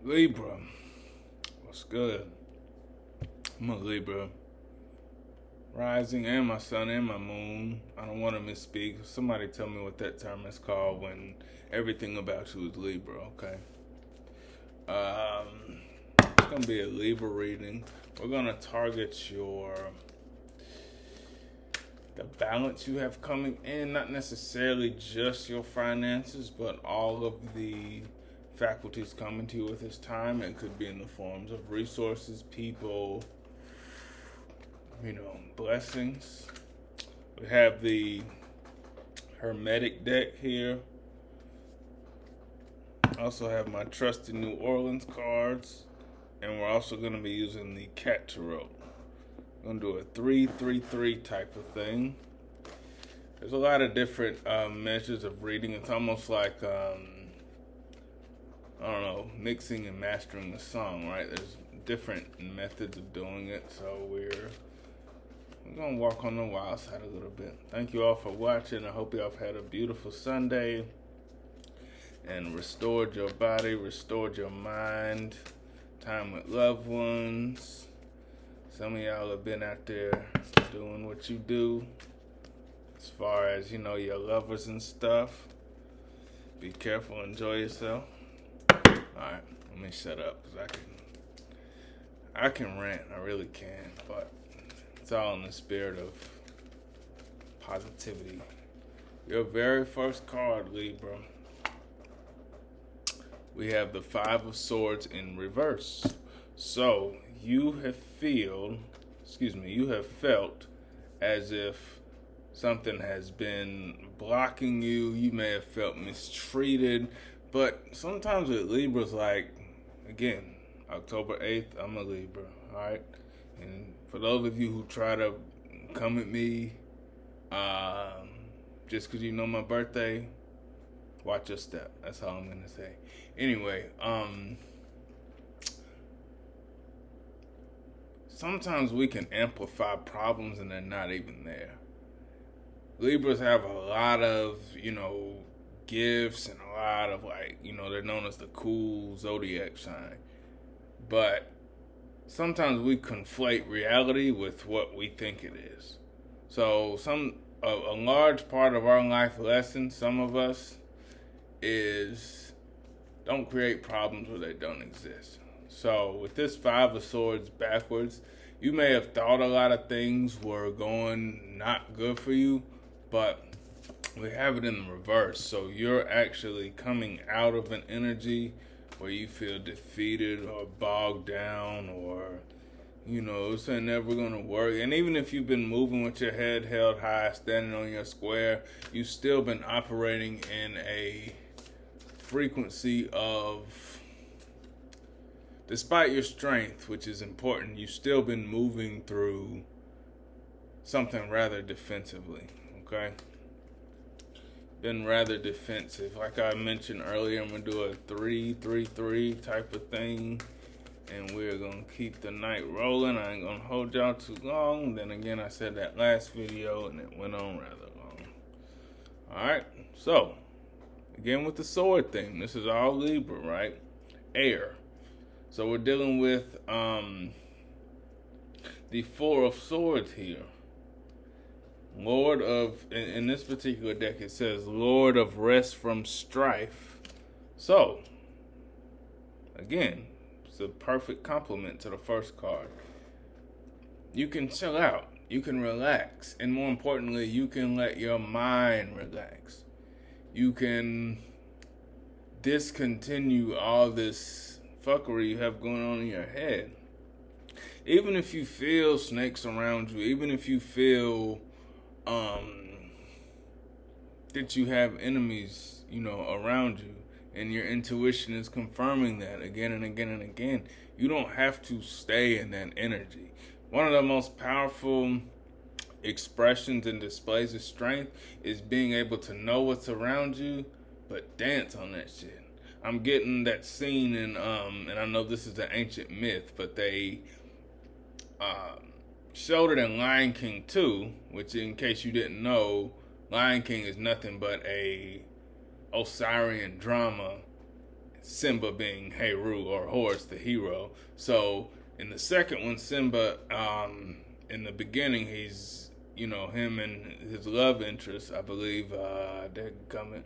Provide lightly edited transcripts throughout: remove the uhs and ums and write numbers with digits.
Libra, what's good? I'm a Libra. Rising and my sun and my moon. I don't want to misspeak. Somebody tell me what that term is called when everything about you is Libra, okay? It's going to be a Libra reading. We're going to target the balance you have coming in, not necessarily just your finances, but all of the faculties coming to you at this time. It could be in the forms of resources, people, blessings. We have the Hermetic deck here. I also have my Trusted New Orleans cards, and we're also going to be using the Cat Tarot. I'm going to do a 3-3-3 type of thing. There's a lot of different measures of reading. It's almost like, mixing and mastering the song, right? There's different methods of doing it, so we're going to walk on the wild side a little bit. Thank you all for watching. I hope you all have had a beautiful Sunday and restored your body, restored your mind, time with loved ones. Some of y'all have been out there doing what you do as far as, your lovers and stuff. Be careful, enjoy yourself. Alright, let me shut up because I can rant, I really can, but it's all in the spirit of positivity. Your very first card, Libra. We have the Five of Swords in reverse. So you have felt as if something has been blocking you. You may have felt mistreated. But sometimes with Libras, like, again, October 8th, I'm a Libra, all right? And for those of you who try to come at me just because you know my birthday, watch your step. That's all I'm going to say. Anyway, sometimes we can amplify problems and they're not even there. Libras have a lot of, gifts and a lot of they're known as the cool zodiac sign. But sometimes we conflate reality with what we think it is. So a large part of our life lesson, some of us, is don't create problems where they don't exist. So with this Five of Swords backwards, you may have thought a lot of things were going not good for you, but we have it in the reverse. So you're actually coming out of an energy where you feel defeated or bogged down or, this ain't never going to work. And even if you've been moving with your head held high, standing on your square, you've still been operating in a frequency of, despite your strength, which is important, you've still been moving through something rather defensively, okay? Been rather defensive. Like I mentioned earlier, I'm going to do a 3-3-3 type of thing. And we're going to keep the night rolling. I ain't going to hold y'all too long. Then again, I said that last video and it went on rather long. Alright, so again with the sword thing. This is all Libra, right? Air. So we're dealing with the Four of Swords here. Lord of, in this particular deck, it says Lord of Rest from Strife. So, again, it's a perfect complement to the first card. You can chill out. You can relax. And more importantly, you can let your mind relax. You can discontinue all this fuckery you have going on in your head. Even if you feel snakes around you, even if you feel that you have enemies, around you, and your intuition is confirming that again and again and again, you don't have to stay in that energy. One of the most powerful expressions and displays of strength is being able to know what's around you, but dance on that shit. I'm getting that scene in, and I know this is an ancient myth, but they showed it in Lion King 2, which, in case you didn't know, Lion King is nothing but a Osirian drama Simba being Heru or Hoist, the hero. So in the second one, Simba, in the beginning, he's, him and his love interest, I believe, dadgummit.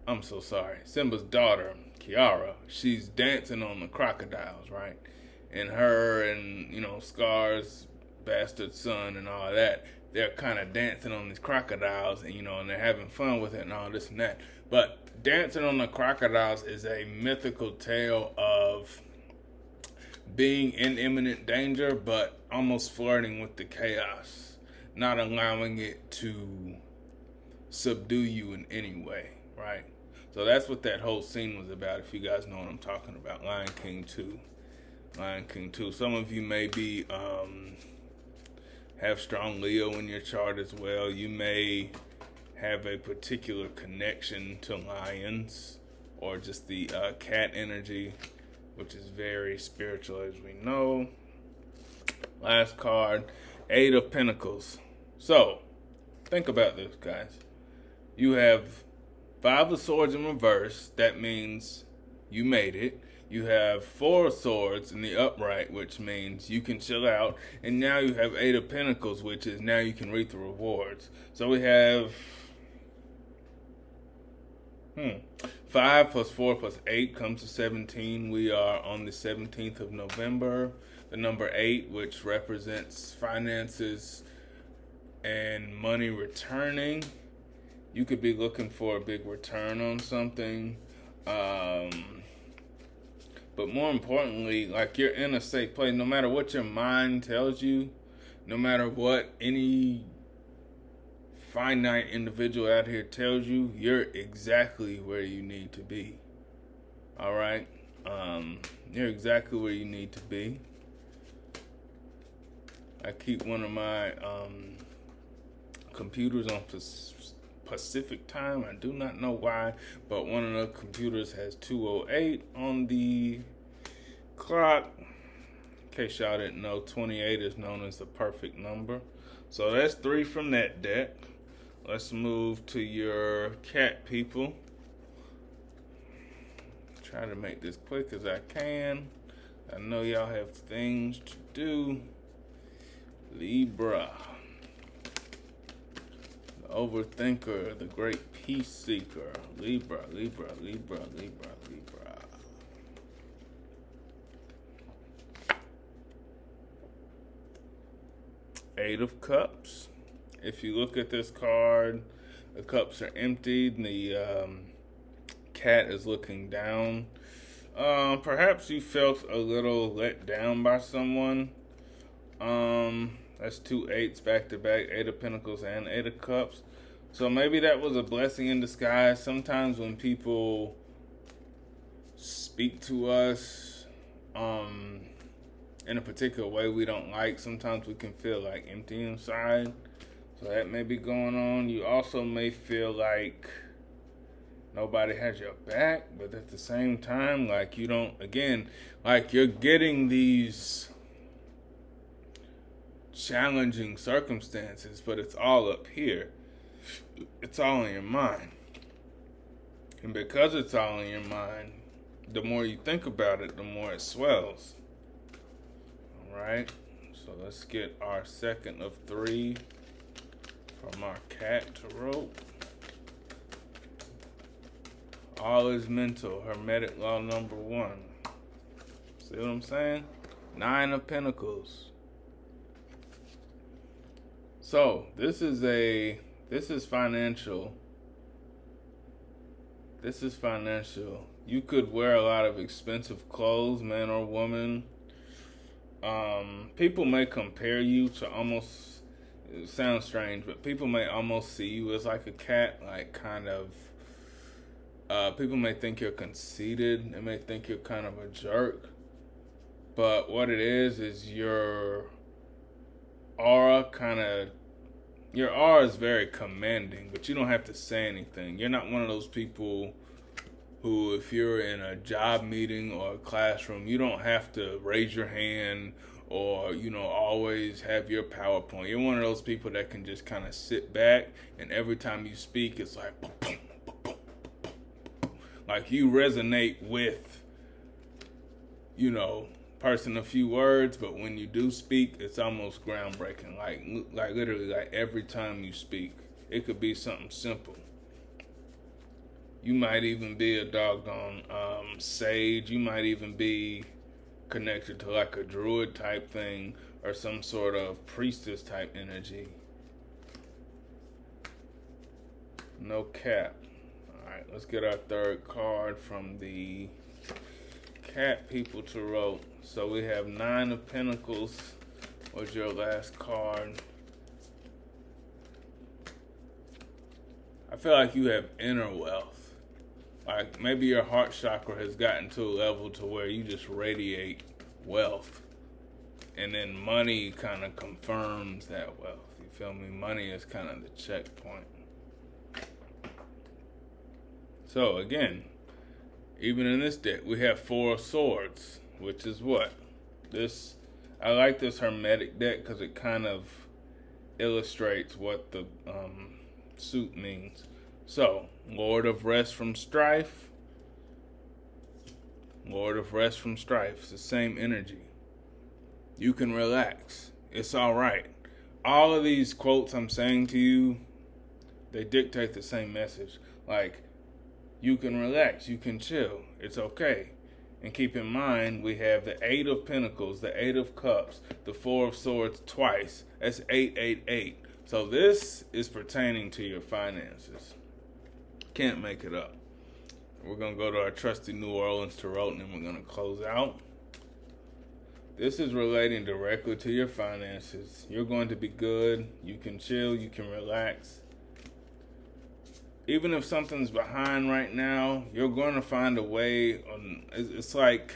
I'm so sorry. Simba's daughter, Kiara, she's dancing on the crocodiles, right? And her and, Scar's bastard son and all that, they're kind of dancing on these crocodiles and, and they're having fun with it and all this and that. But dancing on the crocodiles is a mythical tale of being in imminent danger, but almost flirting with the chaos, not allowing it to subdue you in any way, right? So that's what that whole scene was about, if you guys know what I'm talking about. Lion King 2. Some of you may be have strong Leo in your chart as well. You may have a particular connection to lions or just the cat energy, which is very spiritual, as we know. Last card, 8 of Pentacles. So, think about this, guys. You have 5 of Swords in reverse. That means you made it. You have 4 of Swords in the upright, which means you can chill out. And now you have 8 of Pentacles, which is now you can reap the rewards. So we have 5 plus 4 plus 8 comes to 17. We are on the 17th of November. The number 8, which represents finances and money returning. You could be looking for a big return on something. But more importantly, like, you're in a safe place. No matter what your mind tells you, no matter what any finite individual out here tells you, you're exactly where you need to be. All right? You're exactly where you need to be. I keep one of my computers on Pacific time. I do not know why, but one of the computers has 2:08 on the clock. In case y'all didn't know, 28 is known as the perfect number. So that's 3 from that deck. Let's move to your cat people. Try to make this quick as I can. I know y'all have things to do. Libra. Overthinker, the great peace seeker. Libra. 8 of Cups. If you look at this card, the cups are emptied and the cat is looking down. Perhaps you felt a little let down by someone. That's 2 8s back to back, 8 of Pentacles and 8 of Cups. So maybe that was a blessing in disguise. Sometimes when people speak to us in a particular way we don't like, sometimes we can feel like empty inside. So that may be going on. You also may feel like nobody has your back, but at the same time, like, you don't, again, like, you're getting these challenging circumstances, but it's all up here. It's all in your mind. And because it's all in your mind, the more you think about it, the more it swells. Alright, so let's get our second of 3 from our cat tarot. All is mental, Hermetic law number 1. See what I'm saying? 9 of Pentacles. So, this is financial. This is financial. You could wear a lot of expensive clothes, man or woman. People may compare you to almost, it sounds strange, but people may almost see you as like a cat, like kind of, people may think you're conceited. They may think you're kind of a jerk. But what it is your aura your aura is very commanding, but you don't have to say anything. You're not one of those people who, if you're in a job meeting or a classroom, you don't have to raise your hand or, always have your PowerPoint. You're one of those people that can just kind of sit back, and every time you speak, it's like, boom, boom, boom, boom, Like you resonate with, you know, person a few words, but when you do speak, it's almost groundbreaking. Like literally, like every time you speak, it could be something simple. You might even be a doggone sage. You might even be connected to like a druid type thing or some sort of priestess type energy. No cap. Alright, let's get our third card from the Cat People Tarot. So we have 9 of Pentacles was your last card. I feel like you have inner wealth. Like maybe your heart chakra has gotten to a level to where you just radiate wealth. And then money kind of confirms that wealth. You feel me? Money is kind of the checkpoint. So again, even in this deck, we have 4 of Swords, which is what? This, I like this Hermetic deck because it kind of illustrates what the suit means. So, Lord of Rest from Strife. Lord of Rest from Strife. It's the same energy. You can relax. It's all right. All of these quotes I'm saying to you, they dictate the same message. Like, you can relax. You can chill. It's okay. And keep in mind, we have the 8 of Pentacles, the 8 of Cups, the 4 of Swords twice. That's 888. So this is pertaining to your finances. Can't make it up. We're going to go to our trusty New Orleans Tarot, and then we're going to close out. This is relating directly to your finances. You're going to be good. You can chill. You can relax. Even if something's behind right now, you're going to find a way. It's like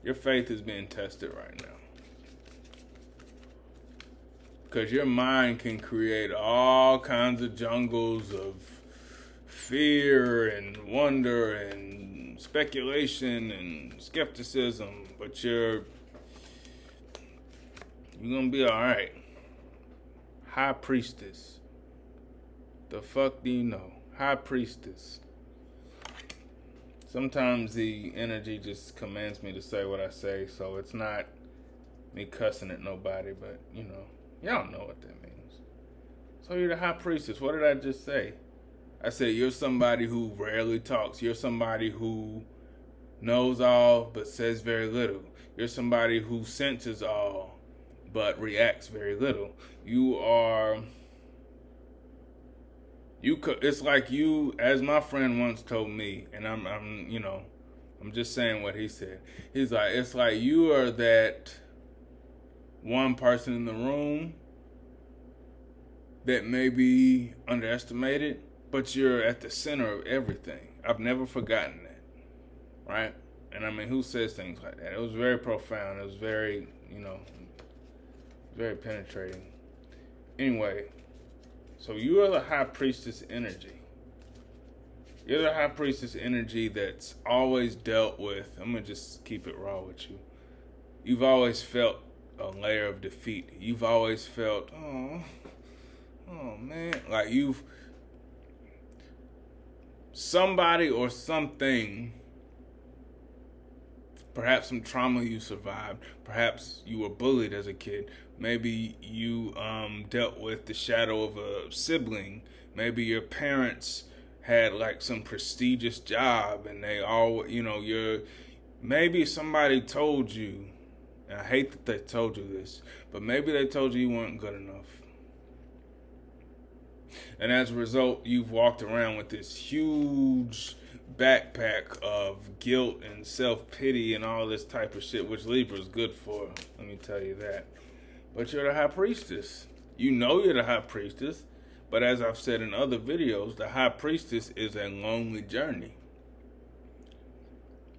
your faith is being tested right now. Because your mind can create all kinds of jungles of fear and wonder and speculation and skepticism, but you're gonna be all right. High Priestess. The fuck do you know? High Priestess. Sometimes the energy just commands me to say what I say, so it's not me cussing at nobody, but you know, y'all know what that means. So you're the High Priestess. What did I just say? I said you're somebody who rarely talks. You're somebody who knows all but says very little. You're somebody who senses all but reacts very little. It's like you, as my friend once told me, and I'm just saying what he said. He's like, it's like you are that one person in the room that may be underestimated, but you're at the center of everything. I've never forgotten that, right? And I mean, who says things like that? It was very profound. It was very, very penetrating. Anyway, so you are the High Priestess energy. You're the High Priestess energy that's always dealt with. I'm going to just keep it raw with you. You've always felt a layer of defeat. You've always felt, oh man, like somebody or something, perhaps some trauma you survived, perhaps you were bullied as a kid, maybe you dealt with the shadow of a sibling, maybe your parents had like some prestigious job and they all, maybe somebody told you, and I hate that they told you this, but maybe they told you weren't good enough. And as a result, you've walked around with this huge backpack of guilt and self-pity and all this type of shit, which Libra is good for, let me tell you that. But you're the High Priestess. You know you're the High Priestess, but as I've said in other videos, the High Priestess is a lonely journey.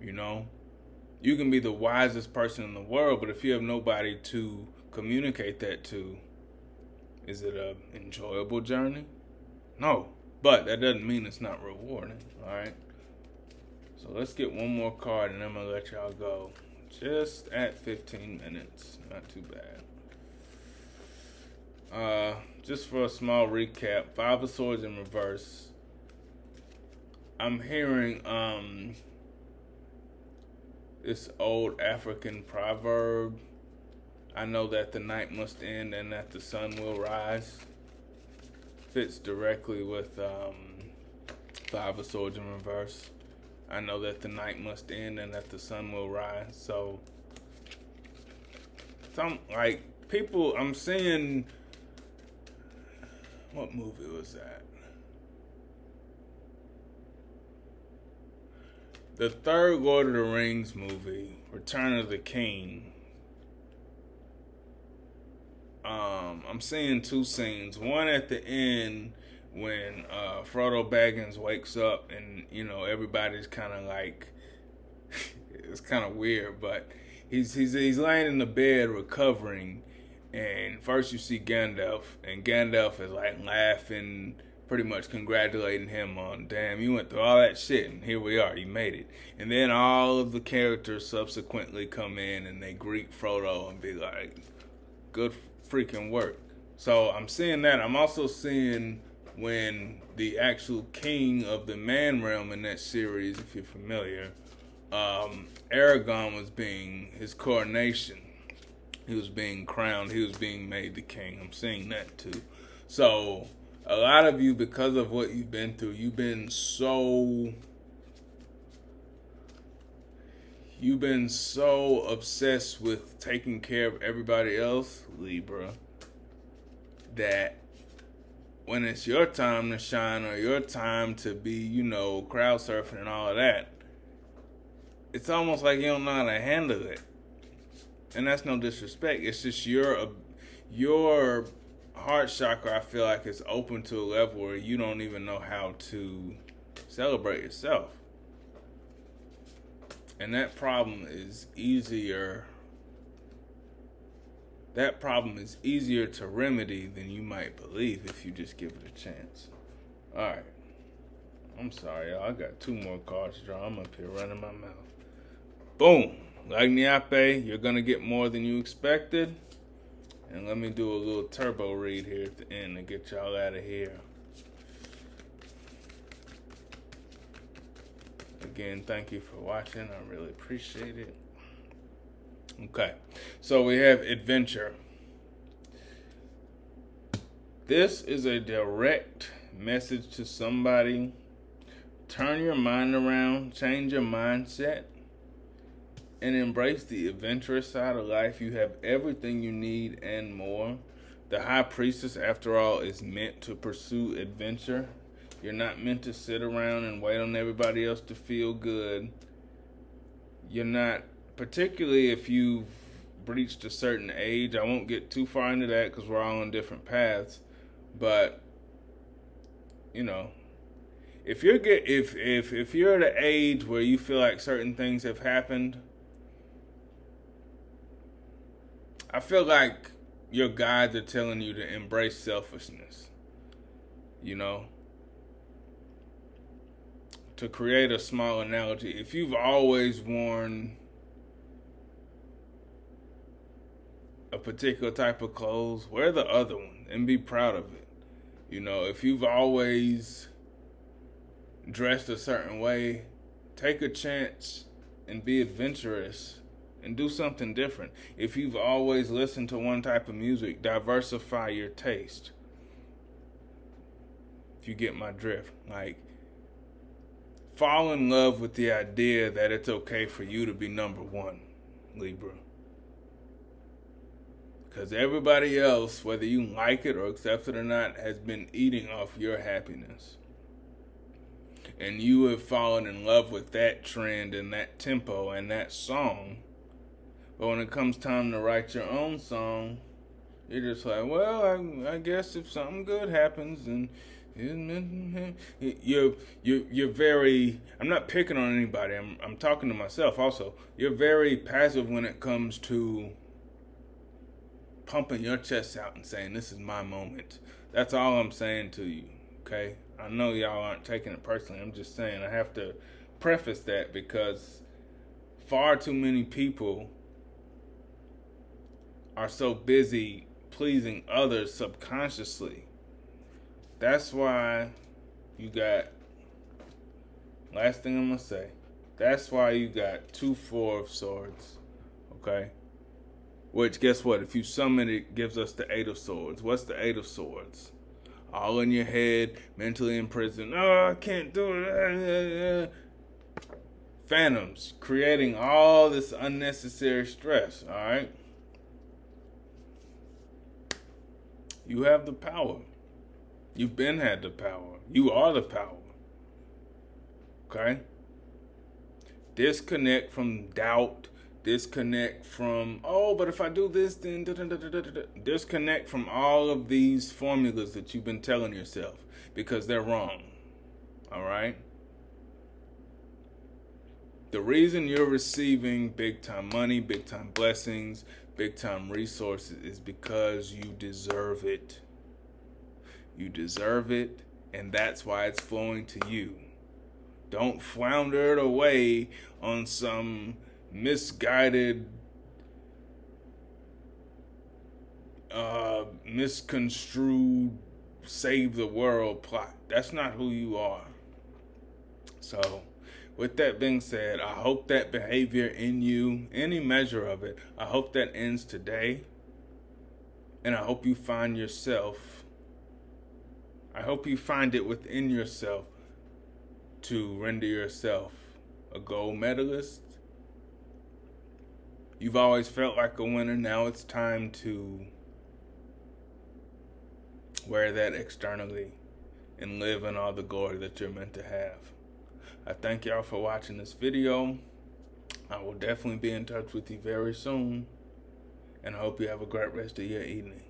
You can be the wisest person in the world, but if you have nobody to communicate that to, is it an enjoyable journey? No, but that doesn't mean it's not rewarding, all right? So let's get one more card and I'm going to let y'all go. Just at 15 minutes, not too bad. Just for a small recap, 5 of Swords in reverse. I'm hearing this old African proverb. I know that the night must end and that the sun will rise. Fits directly with Five of Swords in reverse. I know that the night must end and that the sun will rise. So, some like people, I'm seeing. What movie was that? The third Lord of the Rings movie, Return of the King. I'm seeing two scenes. One at the end when Frodo Baggins wakes up and everybody's kind of like it's kind of weird, but he's laying in the bed recovering, and first you see Gandalf, and Gandalf is like laughing, pretty much congratulating him on, damn, you went through all that shit and here we are, you made it. And then all of the characters subsequently come in and they greet Frodo and be like, good freaking work. So I'm seeing that. I'm also seeing when the actual king of the man realm in that series, if you're familiar, Aragorn was being his coronation. He was being crowned. He was being made the king. I'm seeing that too. So a lot of you, because of what you've been through, you've been so obsessed with taking care of everybody else, Libra, that when it's your time to shine or your time to be, crowd surfing and all of that, it's almost like you don't know how to handle it. And that's no disrespect. It's just your heart chakra, I feel like, is open to a level where you don't even know how to celebrate yourself. And that problem is easier to remedy than you might believe if you just give it a chance. Alright. I'm sorry, y'all. I got two more cards to draw. I'm up here running my mouth. Boom. Lagniappe, you're going to get more than you expected. And let me do a little turbo read here at the end to get y'all out of here. Again, thank you for watching. I really appreciate it. Okay, so we have adventure. This is a direct message to somebody. Turn your mind around, change your mindset, and embrace the adventurous side of life. You have everything you need and more. The High Priestess, after all, is meant to pursue adventure. You're not meant to sit around and wait on everybody else to feel good. You're not, particularly if you've reached a certain age. I won't get too far into that because we're all on different paths. But, if you're if you're at an age where you feel like certain things have happened, I feel like your guides are telling you to embrace selfishness. To create a small analogy, if you've always worn a particular type of clothes, wear the other one and be proud of it. If you've always dressed a certain way, take a chance and be adventurous and do something different. If you've always listened to one type of music, diversify your taste. If you get my drift, fall in love with the idea that it's okay for you to be number one, Libra. Because everybody else, whether you like it or accept it or not, has been eating off your happiness. And you have fallen in love with that trend and that tempo and that song. But when it comes time to write your own song, you're just like, well, I guess if something good happens, and you're very, I'm not picking on anybody, I'm talking to myself also. You're very passive when it comes to pumping your chest out and saying, this is my moment. That's all I'm saying to you, okay? I know y'all aren't taking it personally. I'm just saying, I have to preface that because far too many people are so busy pleasing others subconsciously. That's why you got Last thing I'm going to say. That's why you got 2 4 of swords. Okay? Which, guess what? If you summon it, gives us the 8 of swords. What's the 8 of swords? All in your head, mentally imprisoned. Oh, I can't do it. Phantoms, creating all this unnecessary stress, all right? You have the power. You've been had the power. You are the power. Okay? Disconnect from doubt. Disconnect from, oh, but if I do this, then disconnect from all of these formulas that you've been telling yourself because they're wrong. All right? The reason you're receiving big time money, big time blessings, big time resources is because you deserve it. You deserve it, and that's why it's flowing to you. Don't flounder it away on some misguided, misconstrued save the world plot. That's not who you are. So, with that being said, I hope that behavior in you, any measure of it, I hope that ends today. And I hope you find yourself, I hope you find it within yourself to render yourself a gold medalist. You've always felt like a winner. Now it's time to wear that externally and live in all the glory that you're meant to have. I thank y'all for watching this video. I will definitely be in touch with you very soon. And I hope you have a great rest of your evening.